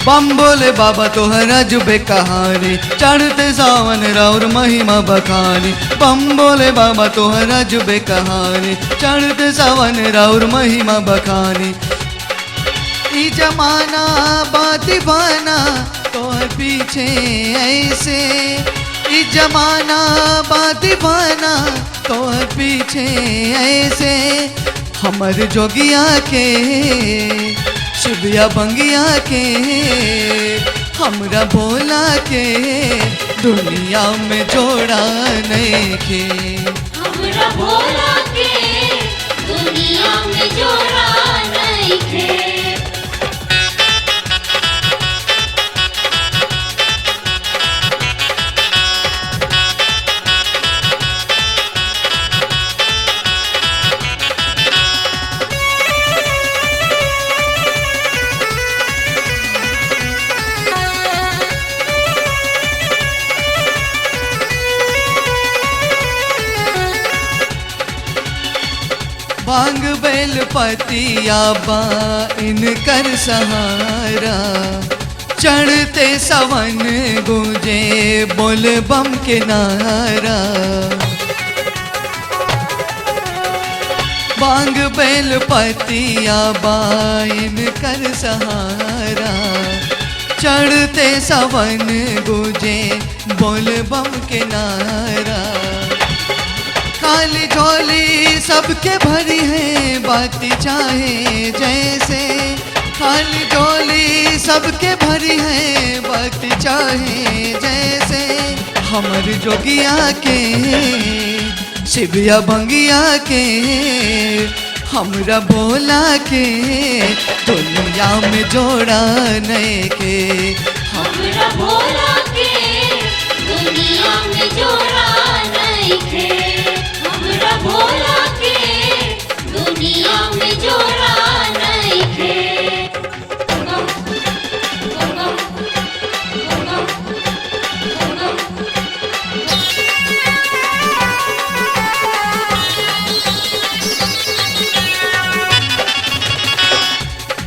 बम बोले बाबा तोहरा जुबे कहानी, चढ़ते सावन राउर महिमा बखानी। बम बोले बाबा तोहरा जुबे कहानी, चढ़ते सावन राउर महिमा बखानी। ई जमाना बाती बाना तोहर पीछे ऐसे, ई जमाना बाती बाना तोहर पीछे ऐसे। हमर जोगिया के शिविया बंगिया के, हमरा भोला के दुनिया में जोड़ा नइखे। हमरा भोला के दुनिया में जोड़ा नइखे। भांग बेल पतिया बा इनकर सहारा, चढ़ते सवन गूंजे बोल बम के नारा। भांग बेल पतिया बा इनकर सहारा, चढ़ते सवन गूंजे बोल बम के नारा। काली झोली सबके भरी है बाती चाहे जैसे, काली झोली सबके भरी है बाती चाहे जैसे। हमर जोगिया के शिविया बंगिया के, हमरा भोला के दुनिया में जोड़ा नइखे। हमरा भोला के दुनिया में जोड़ा नइखे। हमरा भोला के दुनिया में जोड़ा नइखे।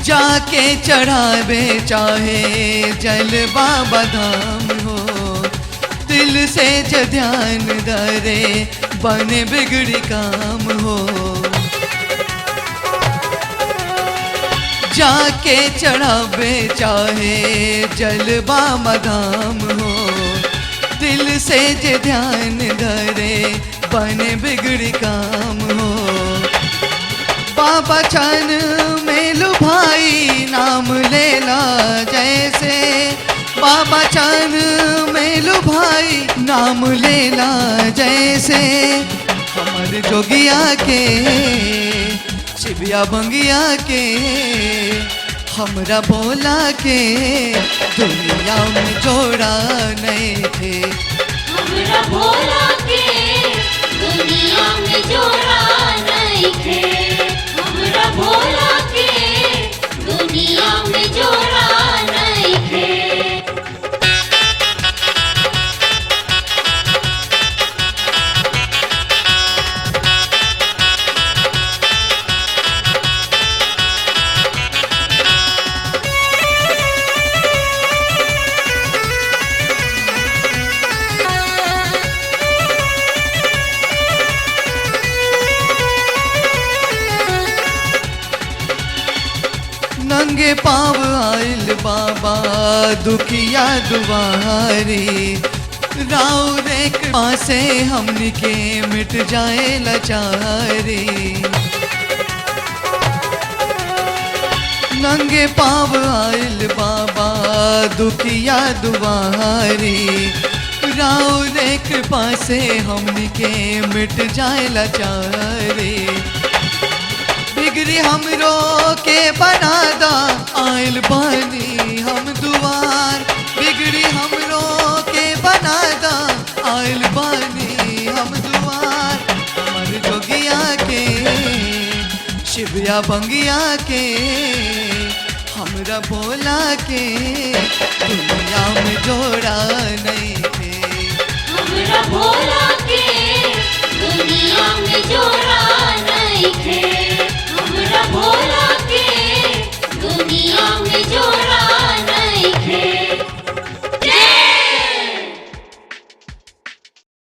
जाके चढ़ावे चाहे जल बाबा धाम हो, दिल से जो ध्यान धरे बने बिगड़ी काम हो। जाके चढ़ावे चाहे जल बाबा धाम हो, दिल से जो ध्यान धरे बने बिगड़ी काम हो। बाबा चन में लुभाई नाम लेला जैसे, बाबा चन में लुभाई नाम लेला जैसे। हमर जोगिया के शिविया बंगिया के, हमरा भोला के दुनिया में जोड़ा नइखे। हमरा भोला के दुनिया में जोड़ा नइखे। हमरा भोला के दुनिया में जोड़ा नइखे। नंगे पाँव आइल बाबा दुखिया दुआरी, राउर एक पासे हमनी के मिट जाए लाचारी। नंगे पाँव आइल बाबा दुखिया दुआरी, राउर एक पासे हमनी के मिट जाए लाचारी। बिगड़ी हमरो के बनादा आइल बानी हम दुआर, बिगड़ी हमरो के बनादा आइल बानी हम दुआर। हमर जोगिया के शिविया बंगिया के, हमरा भोला के दुनिया में